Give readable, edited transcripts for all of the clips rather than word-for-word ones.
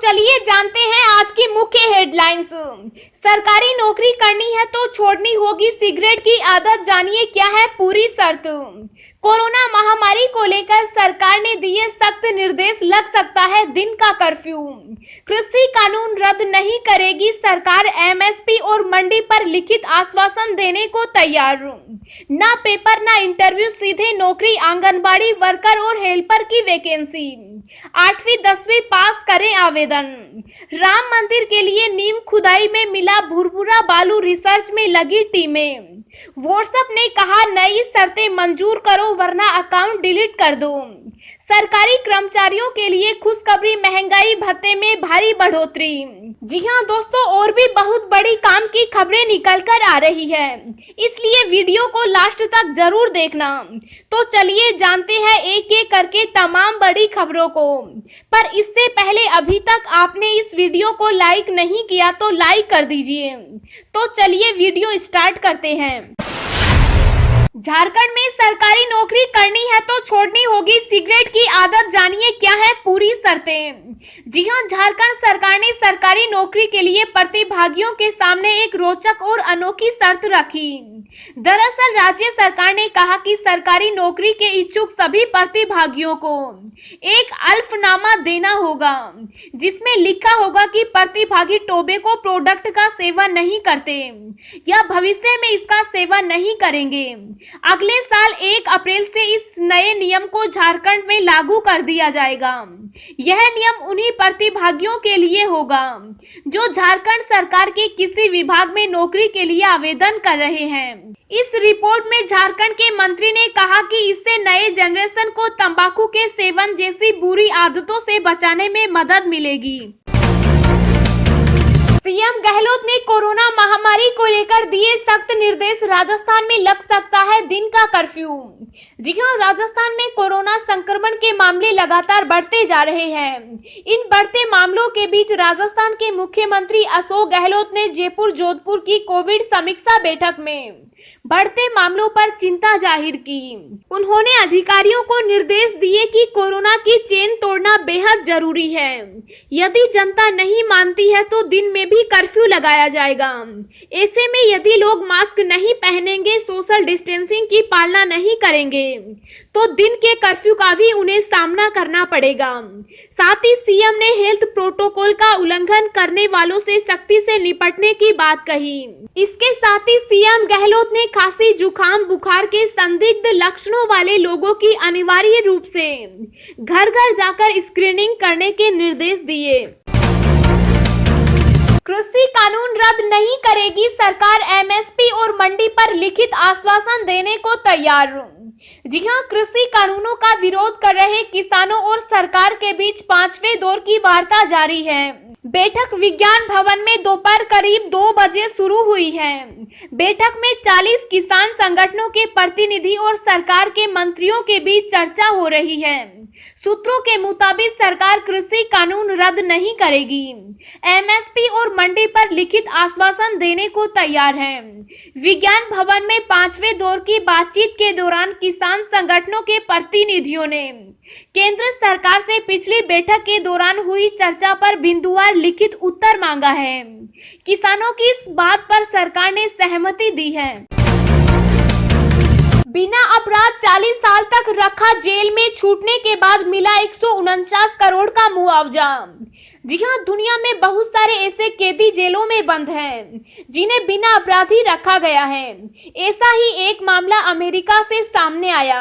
चलिए जानते हैं आज की मुख्य हेडलाइंस। सरकारी नौकरी करनी है तो छोड़नी होगी सिगरेट की आदत, जानिए क्या है पूरी शर्त। कोरोना महामारी को लेकर सरकार ने दिए सख्त निर्देश, लग सकता है दिन का कर्फ्यू। कृषि कानून रद्द नहीं करेगी सरकार, एमएसपी और मंडी पर लिखित आश्वासन देने को तैयार। ना पेपर ना इंटरव्यू, सीधे नौकरी, आंगनबाड़ी वर्कर और हेल्पर की वैकेंसी। 8वीं 10वीं पास करें आवेदन। राम मंदिर के लिए नींव खुदाई में मिला भुरभुरा बालू, रिसर्च में लगी टीमें। व्हाट्सएप ने कहा नई शर्तें मंजूर करो वरना अकाउंट डिलीट कर दो। सरकारी कर्मचारियों के लिए खुशखबरी, महंगाई भत्ते में भारी बढ़ोतरी। जी हां दोस्तों, और भी बहुत बड़ी काम की खबरें निकल कर आ रही है, इसलिए वीडियो को लास्ट तक जरूर देखना। तो चलिए जानते हैं एक एक करके तमाम बड़ी खबरों को। पर इससे पहले अभी तक आपने इस वीडियो को लाइक नहीं किया तो लाइक कर दीजिए। तो चलिए वीडियो स्टार्ट करते हैं। झारखंड में सरकारी नौकरी करनी है तो छोड़नी होगी सिगरेट की आदत, जानिए क्या है पूरी शर्तें। जी हां, झारखंड सरकार ने सरकारी नौकरी के लिए प्रतिभागियों के सामने एक रोचक और अनोखी शर्त रखी। दरअसल राज्य सरकार ने कहा कि सरकारी नौकरी के इच्छुक सभी प्रतिभागियों को एक अल्फनामा देना होगा, जिसमें लिखा होगा कि प्रतिभागी टोबैको प्रोडक्ट का सेवन नहीं करते या भविष्य में इसका सेवन नहीं करेंगे। अगले साल 1 अप्रैल से इस नए नियम को झारखंड में लागू कर दिया जाएगा। यह नियम उन्हीं प्रतिभागियों के लिए होगा जो झारखंड सरकार के किसी विभाग में नौकरी के लिए आवेदन कर रहे हैं। इस रिपोर्ट में झारखंड के मंत्री ने कहा कि इससे नए जनरेशन को तंबाकू के सेवन जैसी बुरी आदतों से बचाने में मदद मिलेगी। सीएम गहलोत ने कोरोना महामारी को लेकर दिए सख्त निर्देश, राजस्थान में लग सकता है दिन का कर्फ्यू। जी हां, राजस्थान में कोरोना संक्रमण के मामले लगातार बढ़ते जा रहे हैं। इन बढ़ते मामलों के बीच राजस्थान के मुख्यमंत्री अशोक गहलोत ने जयपुर जोधपुर की कोविड समीक्षा बैठक में बढ़ते मामलों पर चिंता जाहिर की। उन्होंने अधिकारियों को निर्देश दिए कि कोरोना की चेन तोड़ना बेहद जरूरी है। यदि जनता नहीं मानती है तो दिन में भी कर्फ्यू लगाया जाएगा। ऐसे में यदि लोग मास्क नहीं पहनेंगे, सोशल डिस्टेंसिंग की पालना नहीं करेंगे तो दिन के कर्फ्यू का भी उन्हें सामना करना पड़ेगा। साथ ही सीएम ने हेल्थ प्रोटोकॉल का उल्लंघन करने वालों से सख्ती से निपटने की बात कही। इसके साथ ही सीएम गहलोत ने खांसी, जुकाम, बुखार के संदिग्ध लक्षणों वाले लोगों की अनिवार्य रूप से घर घर जाकर स्क्रीनिंग करने के निर्देश दिए। कृषि कानून रद्द नहीं करेगी सरकार, एमएसपी और मंडी पर लिखित आश्वासन देने को तैयार। जी हां, कृषि कानूनों का विरोध कर रहे किसानों और सरकार के बीच 5वें दौर की वार्ता जारी है। बैठक विज्ञान भवन में दोपहर करीब 2 बजे शुरू हुई है। बैठक में 40 किसान संगठनों के प्रतिनिधि और सरकार के मंत्रियों के बीच चर्चा हो रही है। सूत्रों के मुताबिक सरकार कृषि कानून रद्द नहीं करेगी, एमएसपी और मंडी पर लिखित आश्वासन देने को तैयार है। विज्ञान भवन में 5वें दौर की बातचीत के दौरान किसान संगठनों के प्रतिनिधियों ने केंद्र सरकार से पिछली बैठक के दौरान हुई चर्चा पर बिंदुवार लिखित उत्तर मांगा है। किसानों की इस बात पर सरकार ने सहमति दी है। बिना अपराध 40 साल तक रखा जेल में, छूटने के बाद मिला 149 करोड़ का मुआवजा। जी हां, दुनिया में बहुत सारे ऐसे कैदी जेलों में बंद हैं जिन्हें बिना अपराध ही रखा गया है। ऐसा ही एक मामला अमेरिका से सामने आया।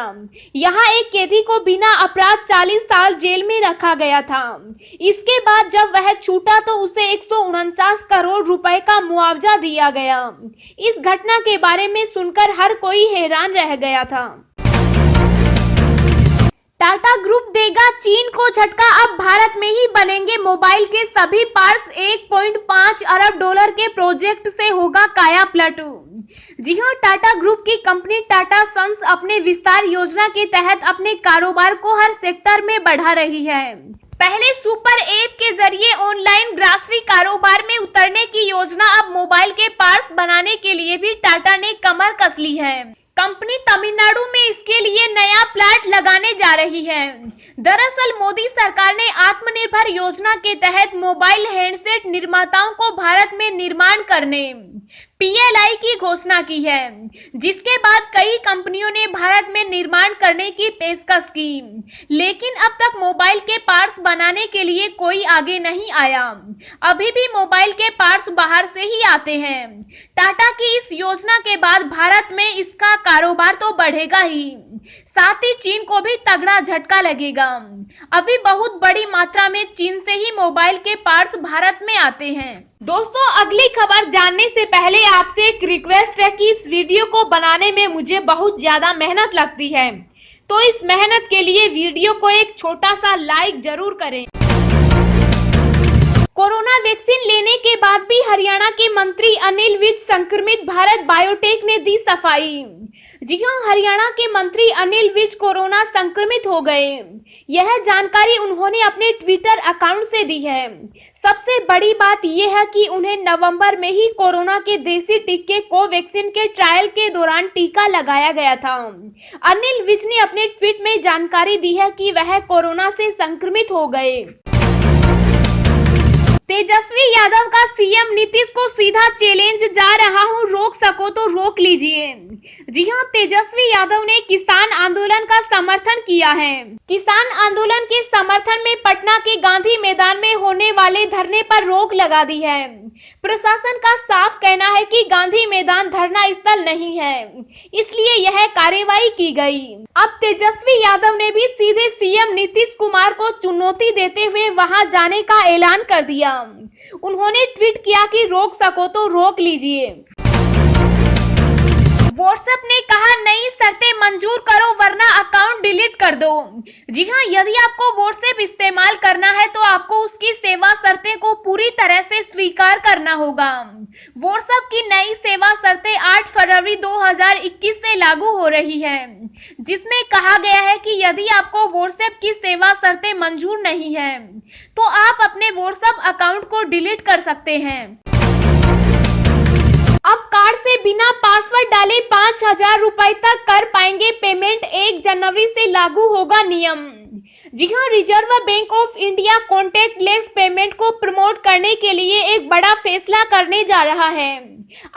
यहाँ एक कैदी को बिना अपराध 40 साल जेल में रखा गया था। इसके बाद जब वह छूटा तो उसे 149 करोड़ रुपए का मुआवजा दिया गया। इस घटना के बारे में सुनकर हर कोई हैरान रह गया था। टाटा ग्रुप देगा चीन को झटका, अब भारत में ही बनेंगे मोबाइल के सभी पार्ट्स। 1.5 अरब डॉलर के प्रोजेक्ट से होगा काया पलट। जी हां, टाटा ग्रुप की कंपनी टाटा सन्स अपने विस्तार योजना के तहत अपने कारोबार को हर सेक्टर में बढ़ा रही है। पहले सुपर ऐप के जरिए ऑनलाइन ग्रॉसरी कारोबार में उतरने की योजना, अब मोबाइल के पार्ट्स बनाने के लिए भी टाटा ने कमर कस ली है। कंपनी तमिलनाडु में इसके लिए नया प्लांट लगाने जा रही है। दरअसल मोदी सरकार ने आत्मनिर्भर योजना के तहत मोबाइल हैंडसेट निर्माताओं को भारत में निर्माण करने PLI की घोषणा की है, जिसके बाद कई कंपनियों ने भारत में निर्माण करने की पेशकश की, लेकिन अब तक मोबाइल के पार्ट्स बनाने के लिए कोई आगे नहीं आया। अभी भी मोबाइल के पार्ट्स बाहर से ही आते हैं। टाटा की इस योजना के बाद भारत में इसका कारोबार तो बढ़ेगा ही, साथ ही चीन को भी तगड़ा झटका लगेगा। अभी बहुत बड़ी मात्रा में चीन से ही मोबाइल के पार्ट्स भारत में आते हैं। दोस्तों, अगली खबर जानने से पहले आपसे एक रिक्वेस्ट है कि इस वीडियो को बनाने में मुझे बहुत ज्यादा मेहनत लगती है, तो इस मेहनत के लिए वीडियो को एक छोटा सा लाइक जरूर करें। कोरोना वैक्सीन लेने के बाद भी हरियाणा के मंत्री अनिल विज संक्रमित, भारत बायोटेक ने दी सफाई। जी हां, हरियाणा के मंत्री अनिल विज कोरोना संक्रमित हो गए। यह जानकारी उन्होंने अपने ट्विटर अकाउंट से दी है। सबसे बड़ी बात यह है कि उन्हें नवंबर में ही कोरोना के देसी टीके कोवैक्सीन के ट्रायल के दौरान टीका लगाया गया था। अनिल विज ने अपने ट्वीट में जानकारी दी है कि वह कोरोना से संक्रमित हो गए। तेजस्वी यादव का सीएम नीतीश को सीधा चैलेंज, जा रहा हूं, रोक सको तो रोक लीजिए। जी हां, तेजस्वी यादव ने किसान आंदोलन का समर्थन किया है। किसान आंदोलन के समर्थन में पटना के गांधी मैदान में होने वाले धरने पर रोक लगा दी है। प्रशासन का साफ कहना है कि गांधी मैदान धरना स्थल नहीं है, इसलिए यह कार्रवाई की गई। अब तेजस्वी यादव ने भी सीधे सीएम नीतीश कुमार को चुनौती देते हुए वहां जाने का ऐलान कर दिया। उन्होंने ट्वीट किया कि रोक सको तो रोक लीजिए। व्हाट्सएप ने कहा, नई शर्तें मंजूर करो वरना अकाउंट डिलीट कर दो। जी हां, यदि आपको व्हाट्सएप इस्तेमाल करना है तो आपको उसकी सेवा शर्तें को पूरी तरह से स्वीकार करना होगा। व्हाट्सएप की नई सेवा शर्तें 8 फरवरी 2021 से लागू हो रही है, जिसमें कहा गया है कि यदि आपको व्हाट्सएप की सेवा शर्तें मंजूर नहीं है तो आप अपने व्हाट्सएप अकाउंट को डिलीट कर सकते हैं। अब कार्ड से बिना पासवर्ड डाले 5,000 रुपए तक कर पाएंगे पेमेंट, 1 जनवरी से लागू होगा नियम। जी हां, reserve bank of India contactless payment को प्रमोट करने के लिए एक बड़ा फैसला करने जा रहा है।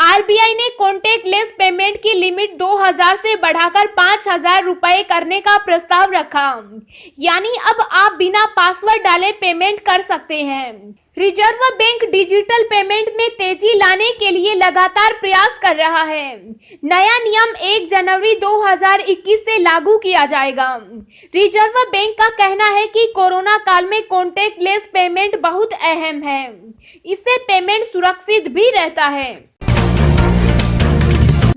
RBI ने कॉन्टैक्टलेस पेमेंट की लिमिट 2,000 से बढ़ाकर 5,000 रुपए करने का प्रस्ताव रखा, यानी अब आप बिना पासवर्ड डाले पेमेंट कर सकते हैं। रिजर्व बैंक डिजिटल पेमेंट में तेजी लाने के लिए लगातार प्रयास कर रहा है। नया नियम 1 जनवरी 2021 से लागू किया जाएगा। रिजर्व बैंक का कहना है कि कोरोना काल में कॉन्टैक्टलेस पेमेंट बहुत अहम है, इससे पेमेंट सुरक्षित भी रहता है।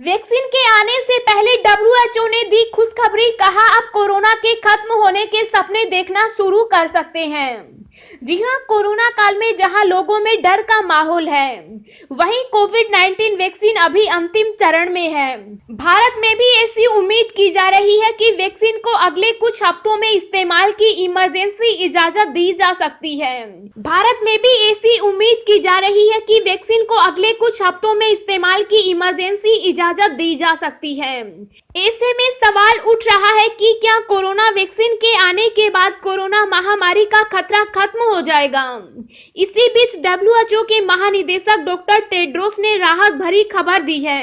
वैक्सीन के आने से पहले WHO ने दी खुशखबरी, कहा अब कोरोना के खत्म होने के सपने देखना शुरू कर सकते हैं। जी हां, कोरोना काल में जहां लोगों में डर का माहौल है, वहीं कोविड-19 वैक्सीन अभी अंतिम चरण में है। भारत में भी ऐसी उम्मीद की जा रही है कि वैक्सीन को अगले कुछ हफ्तों में इस्तेमाल की इमरजेंसी इजाजत दी जा सकती है। भारत में भी ऐसी उम्मीद की जा रही है कि वैक्सीन को अगले कुछ हफ्तों में इस्तेमाल की इमरजेंसी इजाजत दी जा सकती है। ऐसे में सवाल उठ रहा है कि क्या कोरोना वैक्सीन के आने के बाद कोरोना महामारी का खतरा खत्म हो जाएगा। इसी बीच WHO के महानिदेशक डॉक्टर टेड्रोस ने राहत भरी खबर दी है।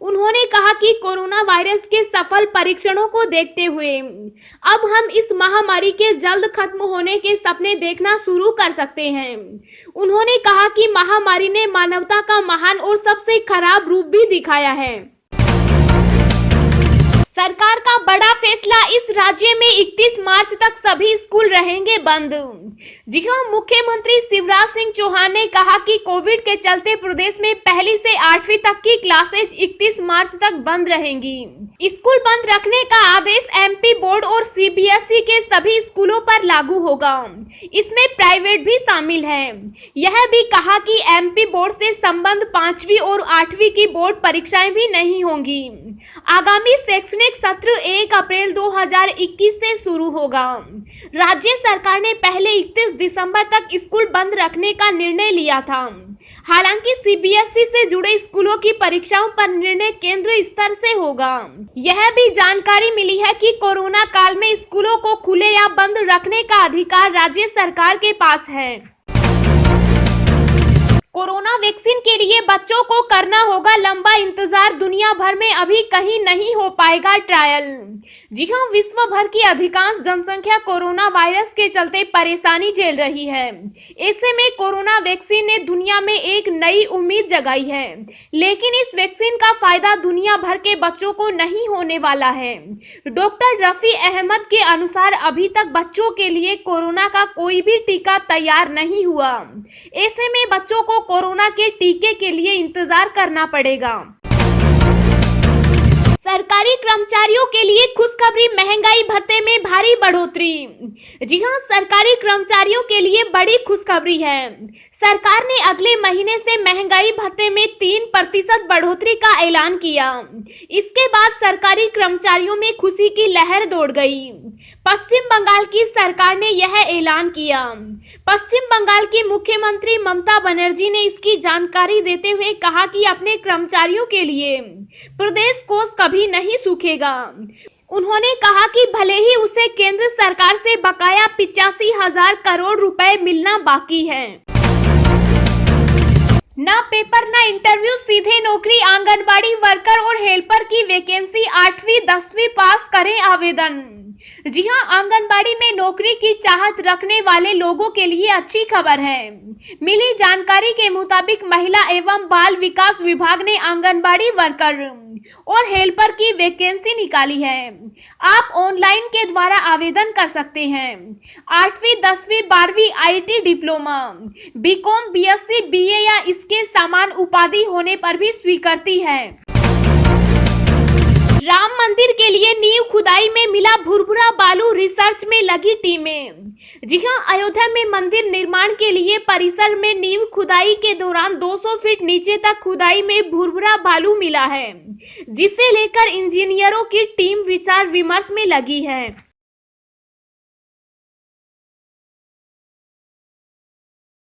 उन्होंने कहा कि कोरोना वायरस के सफल परीक्षणों को देखते हुए अब हम इस महामारी के जल्द खत्म होने के सपने देखना शुरू कर सकते हैं। उन्होंने कहा कि महामारी ने मानवता का महान और सबसे खराब रूप भी दिखाया है। सरकार का बड़ा फैसला, इस राज्य में 31 मार्च तक सभी स्कूल रहेंगे बंद। जी हां, मुख्यमंत्री शिवराज सिंह चौहान ने कहा कि कोविड के चलते प्रदेश में पहली से 8वीं तक की क्लासेज 31 मार्च तक बंद रहेंगी। स्कूल बंद रखने का आदेश MP बोर्ड और CBSE के सभी स्कूलों पर लागू होगा, इसमें प्राइवेट भी शामिल है। यह भी कहा कि MP बोर्ड से संबंध 5वीं और 8वीं की बोर्ड परीक्षाएं भी नहीं होंगी। आगामी शैक्षणिक सत्र 1 अप्रैल 2021 से शुरू होगा। राज्य सरकार ने पहले 31 दिसंबर तक स्कूल बंद रखने का निर्णय लिया था। हालांकि सीबीएसई से जुड़े स्कूलों की परीक्षाओं पर निर्णय केंद्र स्तर से होगा। यह भी जानकारी मिली है कि कोरोना काल में स्कूलों को खुले या बंद रखने का अधिकार राज्य सरकार के पास है। कोरोना वैक्सीन के लिए बच्चों को करना होगा लंबा इंतजार, दुनिया भर में अभी कहीं नहीं हो पाएगा ट्रायल। जी हां, विश्व भर की अधिकांश जनसंख्या कोरोना वायरस के चलते परेशानी झेल रही है। ऐसे में कोरोना वैक्सीन ने दुनिया में एक नई उम्मीद जगाई है, लेकिन इस वैक्सीन का फायदा दुनिया भर के बच्चों को नहीं होने वाला है। डॉक्टर रफी अहमद के अनुसार अभी तक बच्चों के लिए कोरोना का कोई भी टीका तैयार नहीं हुआ। ऐसे में बच्चों को कोरोना के टीके के लिए इंतजार करना पड़ेगा। सरकारी कर्मचारियों के लिए खुशखबरी, महंगाई भत्ते में भारी बढ़ोतरी। जी हां, सरकारी कर्मचारियों के लिए बड़ी खुशखबरी है। सरकार ने अगले महीने से महंगाई भत्ते में 3% बढ़ोतरी का ऐलान किया। इसके बाद सरकारी कर्मचारियों में खुशी की लहर दौड़ गई। पश्चिम बंगाल की सरकार ने यह ऐलान किया। पश्चिम बंगाल की मुख्यमंत्री ममता बनर्जी ने इसकी जानकारी देते हुए कहा कि अपने कर्मचारियों के लिए प्रदेश कोष कभी नहीं सूखेगा। उन्होंने कहा कि भले ही उसे केंद्र सरकार से बकाया 85,000 करोड़ रुपए मिलना बाकी है। ना पेपर ना इंटरव्यू, सीधे नौकरी, आंगनबाड़ी वर्कर और हेल्पर की वैकेंसी 8वीं 10वीं पास करें आवेदन। जी हां, आंगनबाड़ी में नौकरी की चाहत रखने वाले लोगों के लिए अच्छी खबर है। मिली जानकारी के मुताबिक महिला एवं बाल विकास विभाग ने आंगनबाड़ी वर्कर और हेल्पर की वैकेंसी निकाली है। आप ऑनलाइन के द्वारा आवेदन कर सकते हैं। 8वीं 10वीं 12वीं IT diploma, B Com, B Sc, BA या इसके समान उपाधि होने पर भी स्वीकृति है। राम मंदिर के लिए नींव खुदाई में मिला भुरभुरा बालू, रिसर्च में लगी टीमें। जी हां, अयोध्या में मंदिर निर्माण के लिए परिसर में नींव खुदाई के दौरान 200 फीट नीचे तक खुदाई में भुरभुरा बालू मिला है, जिसे लेकर इंजीनियरों की टीम विचार विमर्श में लगी है।